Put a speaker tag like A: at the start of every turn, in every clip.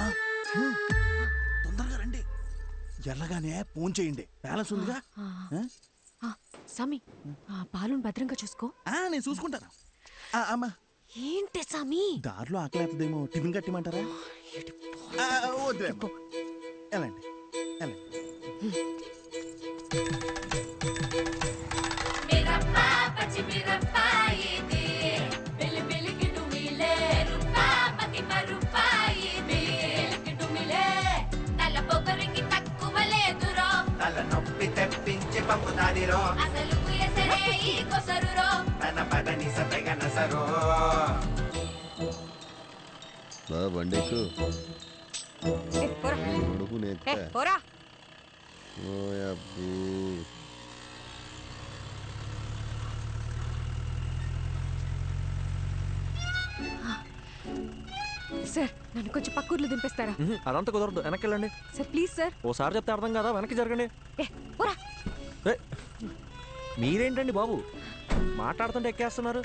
A: అమ్మా తొందరగా రండి. ఎల్లగానే ఫోన్ చేయండి, బ్యాలెన్స్ ఉందిగా.
B: సామి పాలుని భద్రంగా చూసుకో.
A: నేను చూసుకుంటాను. అమ్మా
B: ఏంటి సామి
A: దారిలో ఆకలేస్తుందేమో, టిఫిన్ కట్టిమంటారా? వద్దు వెళ్ళండి వెళ్ళండి.
C: తలనొప్పి తెప్పించి పంపుతాదిరో అసలు తన పదని సతగనసరో
D: బండెక్కు
B: సార్ నన్ను కొంచెం పక్క ఊర్లో దింపేస్తారా?
E: అదంతా కుదరదు, వెనక్కి వెళ్ళండి
B: సార్ ప్లీజ్ సార్.
E: ఓసారి చెప్తే అర్థం కదా, వెనక్కి జరగండి. మీరేంటండి బాబు మాట్లాడుతుంటే ఎక్కేస్తున్నారు?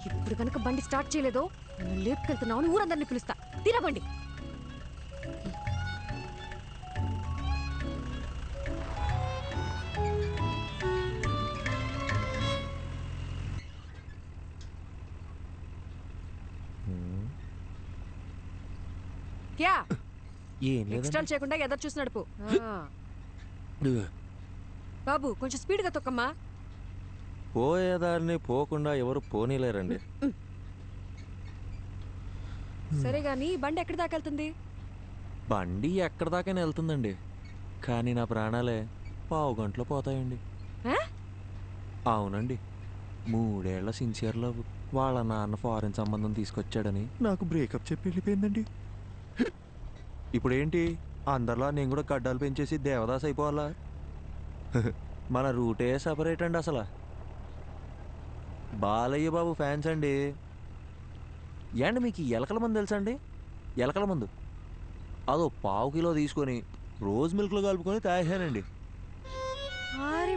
B: ఇప్పుడు కనుక బండి స్టార్ట్ చేయలేదో నన్ను లేపుకెళ్తున్నావు ఊరందరినీ పిలుస్తా. తినబండి. క్యా ఎక్స్ట్రాల్ చేయకుండా ఎదరు చూసి నడుపు. బాబు కొంచెం స్పీడ్గా తొక్కమ్మా.
E: పోయేదారిని పోకుండా ఎవరు పోనీలేరండి.
B: సరే గాని బండి ఎక్కడి దాకా వెళ్తుంది?
E: బండి ఎక్కడి దాకైనా వెళ్తుందండి, కానీ నా ప్రాణాలే పావు గంటలో పోతాయండి. అవునండి, 3 ఏళ్ల సిన్సియర్ లవ్ వాళ్ళ నాన్న ఫారెన్ సంబంధం తీసుకొచ్చాడని నాకు బ్రేకప్ చెప్పి వెళ్ళిపోయిందండి. ఇప్పుడు ఏంటి అందరిలా నేను కూడా గడ్డాలు పెంచేసి దేవదాస్ అయిపోవాలా? మన రూటే సపరేట్ అండి. అసలు బాలయ్య బాబు ఫ్యాన్స్ అండి. ఏండి మీకు ఎలకల మందు తెలుసా అండి? ఎలకల మందు అదో 1/2 కిలో తీసుకొని రోజ్ మిల్క్లో కలుపుకొని తాగానండి.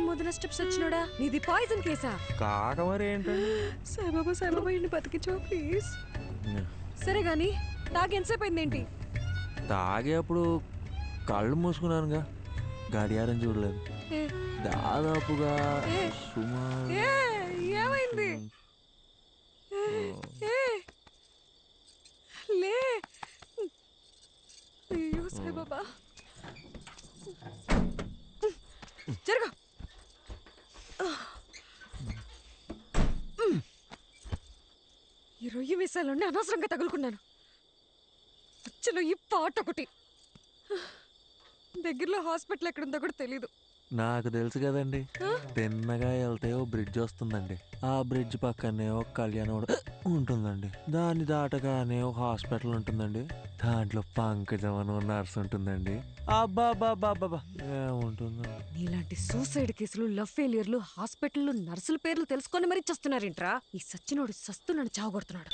B: మొదల స్టెప్స్ వచ్చినాడా? నీది పాయిజన్ కేసా?
E: కాక మరి ఏంటండి?
B: సాయిబాబా సాయిబాబా ఇంటి బతికించో ప్లీజ్. సరే గాని తాగి ఎంతసేపు అయిందేంటి?
E: తాగేప్పుడు కళ్ళు మూసుకున్నానుగా, గడియారం చూడలేదు. దాదాపుగా
B: ఏమైంది? లే అయ్యో సాయిబాబా జరగా. ఈ రొయ్యి మీసాలన్నీ అనవసరంగా తగులుకున్నాను. అచ్చలో ఈ పాట ఒకటి. దగ్గరలో హాస్పిటల్ ఎక్కడుందో కూడా తెలీదు.
E: నాకు తెలుసు కదండి, తిన్నగా వెళ్తే ఓ బ్రిడ్జ్ వస్తుందండి. ఆ బ్రిడ్జ్ పక్కనే ఒక కళ్యాణం ఉంటుందండి. దాన్ని దాటగానే ఒక హాస్పిటల్ ఉంటుందండి. దాంట్లో పంకజం అని నర్స్ ఉంటుందండి. అబ్బాబ్బాబ్బాబ్బా ఏముంటుందండి.
B: నీలాంటి సూసైడ్ కేసులు, లవ్ ఫెయిలియర్లు, హాస్పిటల్ నర్సుల పేర్లు తెలుసుకొని మరీ చస్తున్నారేంట్రా? ఈ సచ్చినోడు సస్తున్నాడు, చావగొడుతున్నాడు.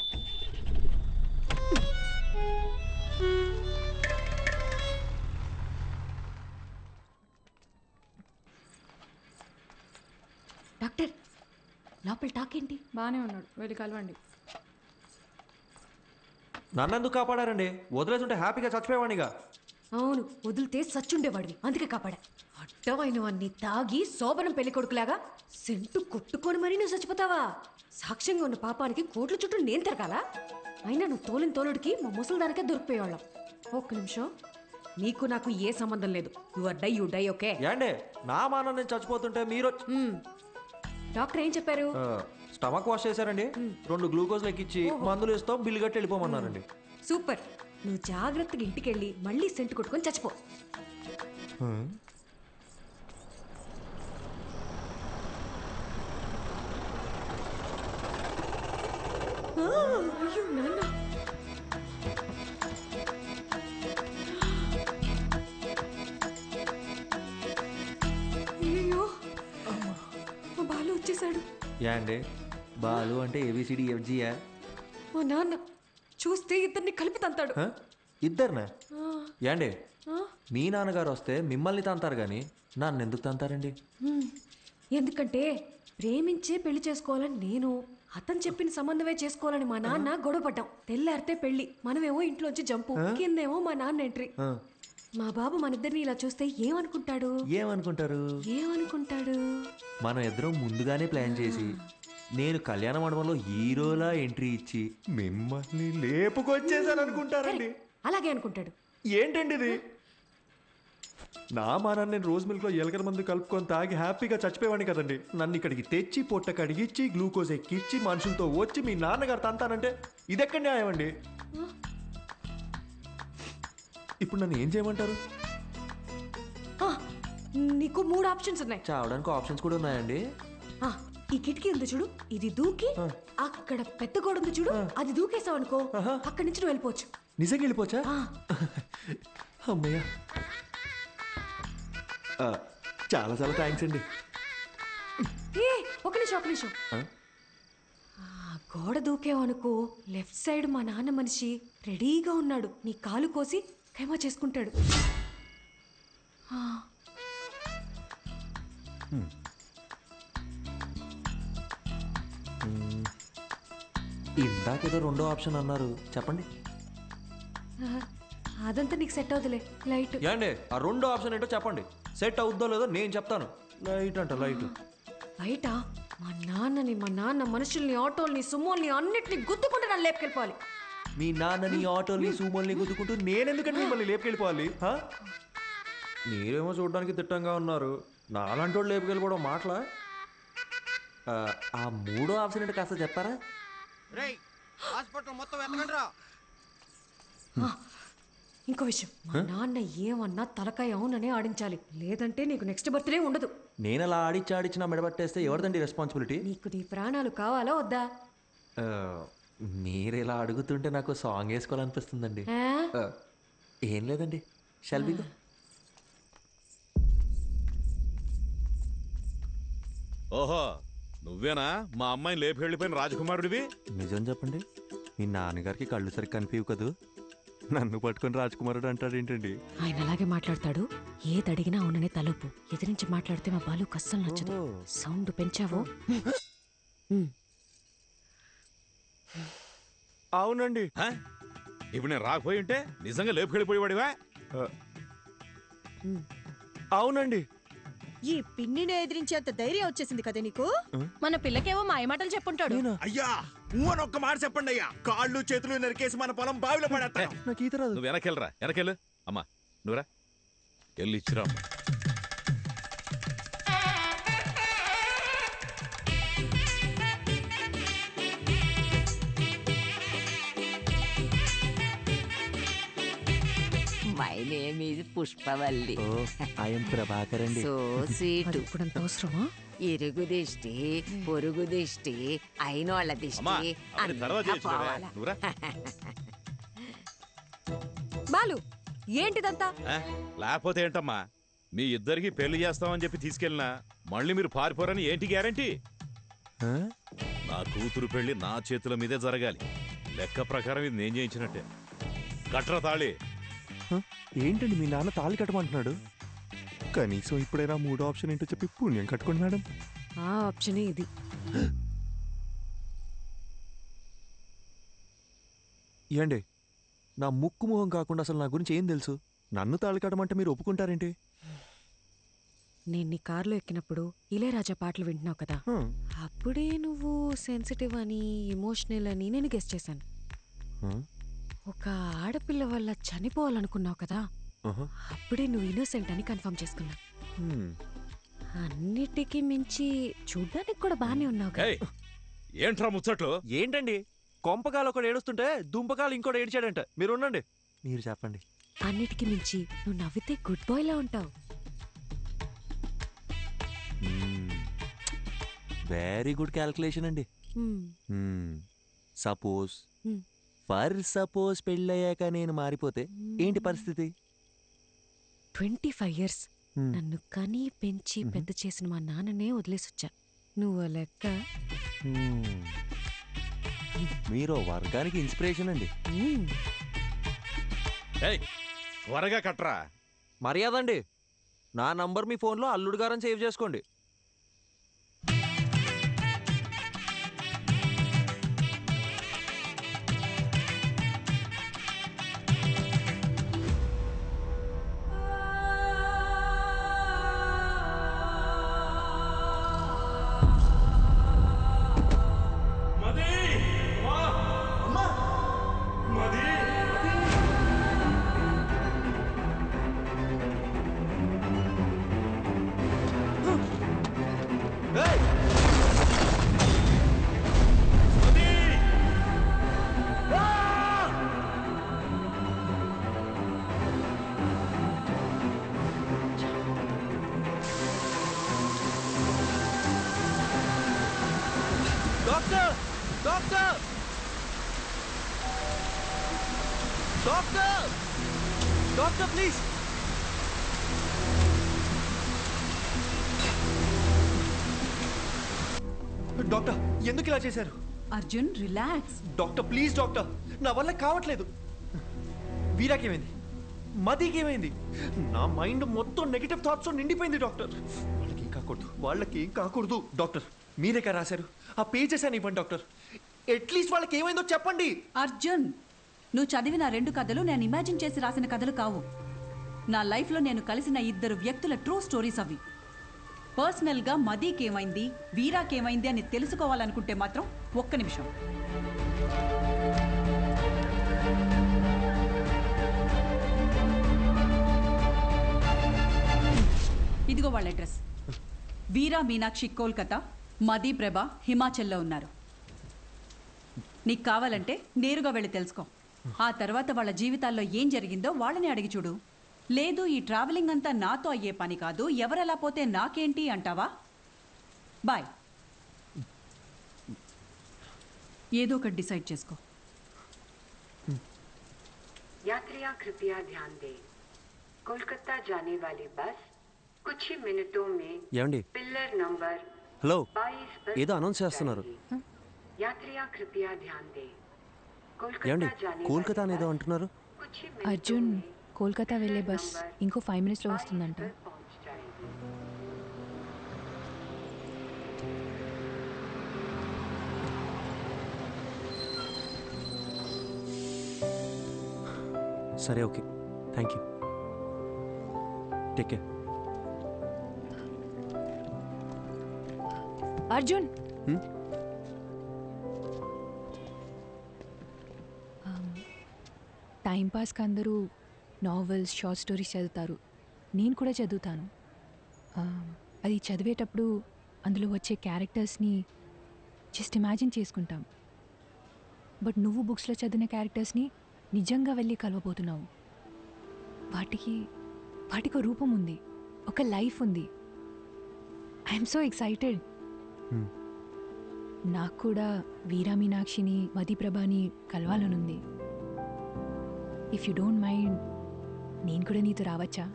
B: డాక్టర్ లోపల టాక్ ఏంటి?
F: బానే ఉన్నాడు, వెళ్ళి కలవండి.
E: నన్నెందుకు కాపాడారండి? వదిలేసుంటే హ్యాపీగా చచ్చిపోయేవాడిగా.
B: అవును, వదిలితే సచ్చుండేవాడివి, అందుకే కాపాడా. అడ్డమైనవన్నీ తాగి శోభనం పెళ్లి కొడుకులాగా సెంటు కొట్టుకొని మరీ నువ్వు చచ్చిపోతావా? సాక్ష్యంగా ఉన్న పాపానికి కోట్ల చుట్టూ నేను తిరగాల? అయినా నువ్వు తోలిన తోలుడికి మా ముసలిదానికే దొరికిపోయేవాళ్ళం. ఒక్క నిమిషం, నీకు నాకు ఏ సంబంధం లేదు. You die okay?
E: ఏండే నా మాన నేను చచ్చిపోతుంటే మీరు
B: డాక్టర్ ఏం చెప్పారు?
E: స్టమక్ వాష్ చేశారండి, 2 గ్లూకోజ్ ఎక్కించి మందులు ఇస్తాం, బిల్లు కట్టి వెళ్ళిపోమన్నారండి.
B: సూపర్. నువ్వు జాగ్రత్తగా ఇంటికెళ్ళి మళ్ళీ సెంటు కొట్టుకొని చచ్చిపో. అయ్యో నాన్న, అయ్యో మా బాలు వచ్చేసాడు.
E: ఏండి బాలు అంటే ABCD FGయా?
B: మా నాన్న చూస్తే ఇద్దరిని కలిపి తంతాడు.
E: ఇద్దరినా? ఏండి మీ నాన్నగారు వస్తే మిమ్మల్ని తంతారు కానీ నన్ను ఎందుకు తంతారండి?
B: ఎందుకంటే ప్రేమించే పెళ్లి చేసుకోవాలని నేను, అతను చెప్పిన సంబంధమే చేసుకోవాలని మా నాన్న గొడవపడ్డాం. తెల్లారితే పెళ్లి, మనమేమో ఇంట్లోంచి జంపు, కిందేమో మా నాన్న ఎంట్రీ. మా బాబు మన ఇద్దరిని ఇలా చూస్తే ఏమనుకుంటాడు? ఏమనుకుంటాడు?
E: మనం ఇద్దరం ముందుగానే ప్లాన్ చేసి నేను కళ్యాణ మండపంలో హీరోలా ఎంట్రీ ఇచ్చి మిమ్మల్ని లేపుకొచ్చేసాను అనుకుంటారండి.
B: అలాగే అనుకుంటాడు.
E: ఏంటండి ఇది? నా మానాన్ని నేను రోజు మిల్క్లో ఎలకల మందు కలుపుకొని తాగి హ్యాపీగా చచ్చిపోయేవాడిని కదండి. నన్ను ఇక్కడికి తెచ్చి పొట్ట కడిగిచ్చి గ్లూకోజ్ ఎక్కిచ్చి మనుషులతో వచ్చి మీ నాన్నగారు తంతానంటే ఇదెక్కడ న్యాయం అండి? ఇప్పుడు నన్ను ఏం చేయమంటారు?
B: ఆ, నీకు 3 ఆప్షన్స్ ఉన్నాయి.
E: చావడానికి ఆప్షన్స్ కూడా ఉన్నాయండి.
B: ఆ, ఈ కిటికీ ఉంది చూడు, ఇది దూకి అక్కడ పెద్ద గోడ ఉంది చూడు, అది దూకేసావు అనుకో, అక్కడి నుంచి నువ్వు వెళ్ళిపోవచ్చు.
E: నిజంగా వెళ్ళిపోవచ్చా? అమ్మయ్య, చాలా చాలా థ్యాంక్స్ అండి.
B: ఏ ఒక నిమిషం. గోడ దూకేవనుకో, లెఫ్ట్ సైడ్ మా నాన్న మనిషి రెడీగా ఉన్నాడు. నీ కాలు కోసి ఖైమా చేసుకుంటాడు.
E: ఇందాకేదో 2వ ఆప్షన్ అన్నారు, చెప్పండి.
B: అదంతా నీకు సెట్ అవుతులే. లైట్
E: ఏండి ఆ 2వ ఆప్షన్ ఏంటో చెప్పండి. సెట్ అవుద్దో లేదో నేను చెప్తాను. లైట్ అంట, లైట్.
B: బయట మా నాన్న మనుషుల్ని, ఆటోల్ని, సుమోల్ని అన్నిటిని గుద్దుకుంటే నన్ను లేపుకెళ్ళిపోవాలి.
E: మీ నాన్నని, ఆటోల్ని, సూమోల్ని గుద్దుకుంటూ నేనెందుకంటే మిమ్మల్ని లేపుకెళ్ళిపోవాలి? మీరేమో చూడడానికి తిట్టంగా ఉన్నారు, నాలాంటి వాళ్ళు లేపుకెళ్ళిపోవడం మాటలా? ఆ 3వ ఆప్షన్ ఏంటో కాస్త చెప్తారా?
C: హాస్పిటల్ మొత్తం ఎత్తకండి రా.
B: ఇంకో విషయం, మా నాన్న ఏమన్నా తలకాయ అవుననే ఆడించాలి, లేదంటే నీకు నెక్స్ట్ బర్త్డే ఉండదు.
E: నేను అలా ఆడిచ్చి నా మెడబట్టేస్తే ఎవరిదండి రెస్పాన్సిబిలిటీ?
B: నీకు నీ ప్రాణాలు కావాలా వద్దా?
E: మీరు ఇలా అడుగుతుంటే నాకు సాంగ్ వేసుకోవాలనిపిస్తుందండి. ఏం లేదండి, షల్బిగా.
F: ఓహో, నువ్వేనా మా అమ్మాయిని లేపి వెళ్ళిపోయిన రాజకుమారుడివి?
E: నిజం చెప్పండి, మీ నాన్నగారికి కళ్ళు సరిగ్గా కనిపించవు కదూ, నన్ను పట్టుకొని రాజకుమారుడు అంటాడేంటండి?
B: ఆయన అలాగే మాట్లాడతాడు. ఏది అడిగినా అవుననే తలుపు. ఎదిరించి మాట్లాడితే మా బాలు కస్సలు నచ్చదు. సౌండ్ పెంచావో?
E: అవునండి.
F: ఇప్పుడు నేను రాకపోయి ఉంటే నిజంగా లేపు వెళ్ళిపోయేవాడివా?
E: అవునండి.
G: ఈ పిన్నిని ఎదిరించేంత ధైర్యం వచ్చేసింది కదా నీకు? మన పిల్లకేవో మాయమాటలు చెప్పుంటాడు.
A: అయ్యా ఒక్క మాట చెప్పండి అయ్యా, కాళ్ళు చేతులు నరికేసి మన పొలం బావిలో పడేస్తాను.
E: నాకు ఈత రాదు.
F: నువ్వు వెనకెళ్ళరా, వెనకెళ్ళు. అమ్మా నువ్వురా, వెళ్ళి ఇచ్చిరా.
H: My name is Pushpavalli.
E: I'm Prabhakar అండి.
H: So sweet.
B: ఇప్పుడంత అవసరమా?
H: ఇరుగు దిష్టి, పొరుగు దిష్టి, అయినోళ్ళ
F: అమ్మా
H: దిష్టి
F: అది తర్వాత
H: అంతా
F: చేయొచ్చు కదా.
H: పోవాలా.
F: నువ్వురా.
B: బాలు ఏంటిదంతా?
F: లేకపోతే ఏంటమ్మా, మీ ఇద్దరికి పెళ్లి చేస్తామని చెప్పి తీసుకెళ్ళినా మళ్ళీ మీరు పారిపోరని ఏంటి గ్యారంటీ? నా కూతురు పెళ్లి నా చేతుల మీదే జరగాలి. లెక్క ప్రకారం ఇది నేను చేయించినట్టే. కట్ర తాళి.
E: ఏంటండి మీ నాన్న తాళి కట్టమంటున్నాడు? కనీసం ఇప్పుడైనా 3వ ఆప్షన్ ఏంటో చెప్పి పుణ్యం కట్టుకోండి మేడం.
B: ఆ ఆప్షనే ఇది.
E: ఏండి నా ముక్కు మొహం కాకుండా అసలు నా గురించి ఏం తెలుసు? నన్ను తాళి కట్టమంటే మీరు ఒప్పుకుంటారేంటి?
B: నేను నీ కారులో ఎక్కినప్పుడు ఇళయరాజా పాటలు వింటున్నావు కదా, అప్పుడే నువ్వు సెన్సిటివ్ అని, ఎమోషనల్ అని నేను గెస్ చేశాను. ఒక ఆడపిల్ల వల్ల చనిపోవాలనుకున్నావు కదా, అప్పుడే నువ్వు ఇన్నోసెంట్ అని కన్ఫర్మ్ చేసుకున్నా. అన్నిటికీ మించి చూడ్డానికి కూడా బానే ఉన్నావు కదా.
F: ఏంట్రా ముచ్చట్లు?
E: ఏంటండి కొంపకాలు ఒకడు ఏడుస్తుంటే దుంపకాలు ఇంకోటి ఏడ్చాడంట. మీరు ఉండండి, మీరు చెప్పండి.
B: అన్నిటికీ మించి నువ్వు నవ్వితే గుడ్ బాయ్ లా ఉంటావు.
E: వెరీ గుడ్ క్యాల్కులేషన్ అండి. సపోజ్ సపోజ్ పెళ్ళయ్యాక నేను మారిపోతే ఏంటి పరిస్థితి?
B: 25 years నన్ను కనీ పెంచి పెద్ద చేసిన మా నాన్ననే వదిలేసొచ్చా. నువ్వు లెక్క.
E: మీరు వర్గానికి ఇన్స్పిరేషన్ అండి.
F: త్వరగా కట్రా.
E: మర్యాద అండి, నా నంబర్ మీ ఫోన్లో అల్లుడు గారని సేవ్ చేసుకోండి. డాక్టర్ డాక్టర్ ప్లీజ్ డాక్టర్ ఎందుకు ఇలా చేశారు?
G: Arjun relax.
E: Doctor please doctor, నా వల్ల కావట్లేదు. వీరాకేమైంది? మదికేమైంది? నా మైండ్ మొత్తం నెగిటివ్ థాట్స్ నిండిపోయింది డాక్టర్. వాళ్ళకి ఏం కాకూడదు డాక్టర్. మీరేకా రాశారు? ఆ పేజెస్ అని ఇవ్వండి డాక్టర్. అట్లీస్ట్ వాళ్ళకి ఏమైందో చెప్పండి.
G: అర్జున్, నువ్వు చదివిన 2 కథలు నేను ఇమాజిన్ చేసి రాసిన కథలు కావు. నా లైఫ్లో నేను కలిసిన 2 వ్యక్తుల ట్రూ స్టోరీస్ అవి. పర్సనల్గా మదీకేమైంది, వీరాకేమైంది అని తెలుసుకోవాలనుకుంటే మాత్రం ఒక్క నిమిషం. ఇదిగో వాళ్ళ అడ్రస్. వీరా మీనాక్షి కోల్కతా, మదీ ప్రభ హిమాచల్లో ఉన్నారు. నీకు కావాలంటే నేరుగా వెళ్ళి తెలుసుకో. ఆ తర్వాత వాళ్ళ జీవితాల్లో ఏం జరిగిందో వాళ్ళని అడిగి చూడు. లేదు ఈ ట్రావెలింగ్ అంతా నాతో అయ్యే పని కాదు, ఎవరెలా పోతే నాకేంటి అంటావా? బాయ్. ఏదో ఒకటి డిసైడ్ చేసుకో.
I: यात्रियां कृपया ध्यान दें, कोलकाता जाने वाली बस कुछ ही मिनटों में
E: ఏమండి?
I: पिलर नंबर
E: హలో,
I: 22 पर
E: ఏదో అనౌన్స్ చేస్తున్నారు.
I: यात्रियां कृपया ध्यान दें,
E: ఏమండి?
I: कोलकाता जाने
E: కోల్కతా
I: वाली
E: అనేదో
I: बस
E: అంటున్నారు.
I: कुछ ही मिनटों
B: అర్జున్,
I: में
B: కోల్కతా వెళ్ళే బస్ ఇంకో 5 minutesలో
I: 22
B: వస్తుందంట.
I: पर पहुंच जाएगी.
E: సరే, okay, thank you. Take care.
B: Arjun, టైంపాస్కి అందరూ నావెల్స్, షార్ట్ స్టోరీస్ చదువుతారు. నేను కూడా చదువుతాను. అది చదివేటప్పుడు అందులో వచ్చే క్యారెక్టర్స్ని జస్ట్ ఇమాజిన్ చేసుకుంటాం. బట్ నువ్వు బుక్స్లో చదివిన క్యారెక్టర్స్ని నిజంగా వెళ్ళి కలవబోతున్నావు. వాటికి ఒక రూపం ఉంది, ఒక లైఫ్ ఉంది. I'm so excited. నాకు కూడా వీరా మీనాక్షిని, మదీప్రభని కలవాలనుంది. ఇఫ్ యూ డోంట్ మైండ్, నేను కూడా నీతో రావచ్చా?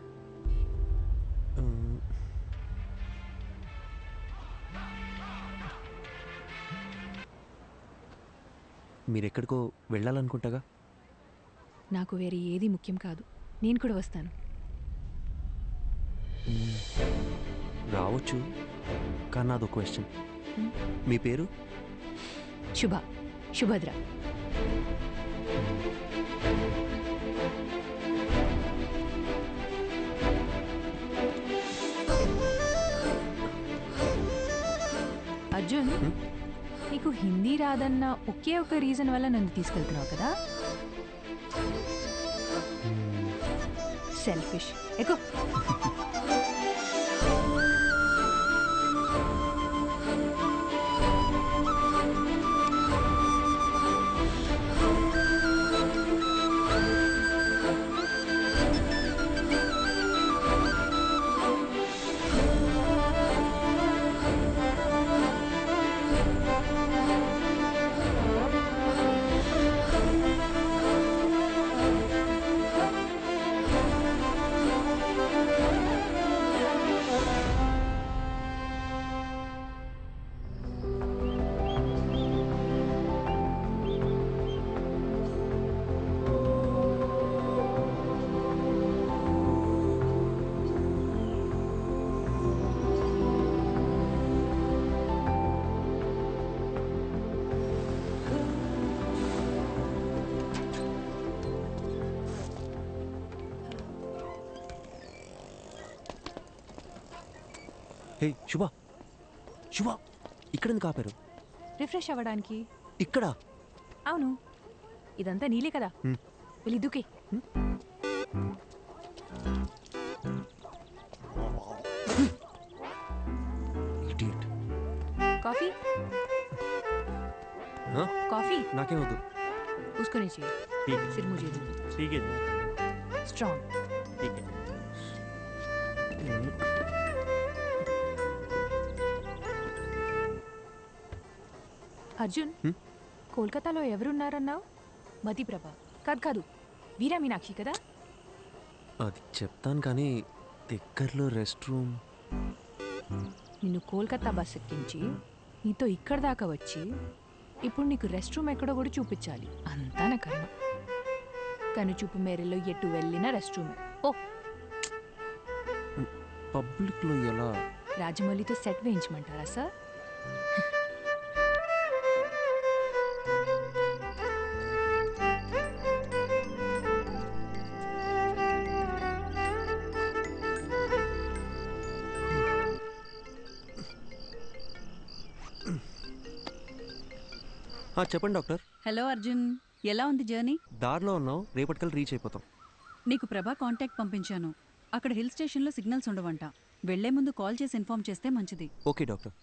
E: మీరెక్కడికో వెళ్ళాలనుకుంటాగా.
B: నాకు వేరే ఏది ముఖ్యం కాదు, నేను కూడా వస్తాను.
E: రావచ్చు, కానీ నాదో క్వశ్చన్. మీ పేరు?
B: శుభద్ర. అర్జున్, నీకు హిందీ రాదన్న ఒకే ఒక రీజన్ వల్ల నన్ను తీసుకెళ్తున్నావు కదా? సెల్ఫిష్. ఎక్కువ.
E: హే శుభ, ఇక్కడ ఎందుకు ఆపారు?
B: రిఫ్రెష్ అవ్వడానికి.
E: ఇక్కడ?
B: అవును, ఇదంతా నీలే కదా. వెళ్ళి దూకే.
E: ఇడియట్.
B: కాఫీ? కాఫీ
E: నాకేం వద్దు.
B: उसको नहीं चाहिए, सिर्फ मुझे दो.
E: ठीक है,
B: स्ट्रॉन्ग.
E: ठीक है.
B: అర్జున్, కోల్కతాలో ఎవరున్నారన్నావు? మదీప్రభ. కాదు,
J: వీరా మీనాక్షి కదా?
E: అది చెప్తాను కానీ దగ్గరలో రెస్ట్ రూమ్.
J: నిన్ను కోల్కతా బస్ ఎక్కించి నీతో ఇక్కడ దాకా వచ్చి ఇప్పుడు నీకు రెస్ట్ రూమ్ ఎక్కడో కూడా చూపించాలి. అంతా నా కర్మ. కనుచూపు మేరలో ఎటు వెళ్ళినా రెస్ట్ రూమే. ఓ
E: పబ్లిక్లో ఎలా?
J: రాజమౌళితో సెట్ వేయించమంటారా సార్?
E: చెప్పండి డాక్టర్.
G: హలో అర్జున్, ఎలా ఉంది జర్నీ?
E: దారిలో ఉన్నాం, రేపటికల్ రీచ్ అయిపోతాం.
G: నీకు ప్రభా కాంటాక్ట్ పంపించాను. అక్కడ హిల్ స్టేషన్లో సిగ్నల్స్ ఉండవంట. వెళ్లే ముందు కాల్ చేసి ఇన్ఫార్మ్ చేస్తే మంచిది.
E: Okay doctor.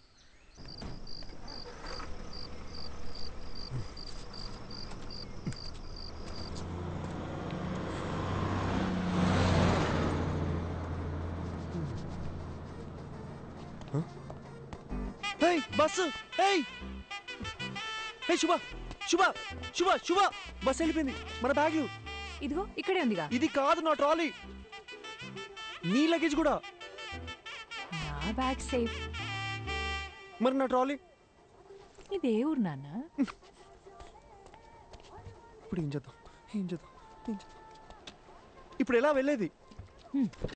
E: బస్సు! శుభ శుభ శుభ శుభ బస్ వెళ్ళిపోయింది. మన బ్యాగ్లు
J: ఇదిగో ఇక్కడే ఉందిగా.
E: ఇది కాదు నా ట్రాలీ. నీ లగేజ్ కూడా.
J: నా బ్యాగ్ సేఫ్.
E: మరి నా ట్రాలీ?
J: ఇదే ఊరు నాన్న.
E: ఇప్పుడు ఏం చేద్దాం? ఇప్పుడు ఎలా వెళ్ళేది?